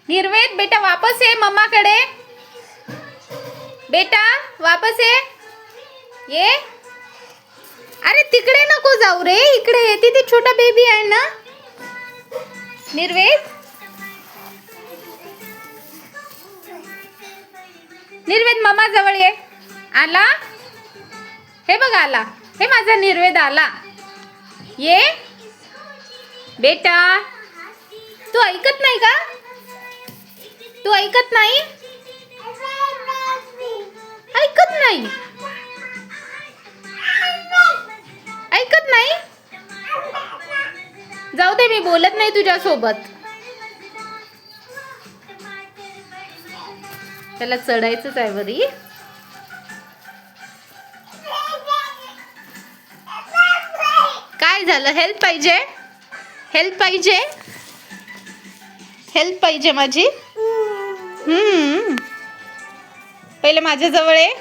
निर्वेद बेटा वापस ये मम्माकडे. बेटा वापस ये. अरे तिकडे नको जाऊ रे, इकडे ये. तिथे छोटा बेबी आहे ना. निर्वेद निर्वेद मम्मा जवळ ये. आला. हे बघ आला. हे माझा निर्वेद आला. ये बेटा. तू ऐकत नाही का? तू ऐकत नाही. ऐकत नाही. ऐकत नाही. जाऊ दे, मी बोलत नाही तुझ्या सोबत. त्याला चढायचंच आहे वरी. काय झालं? हेल्प पाहिजे? हेल्प पाहिजे? हेल्प पाहिजे माझी? पहिले माझ्या जवळ आहे.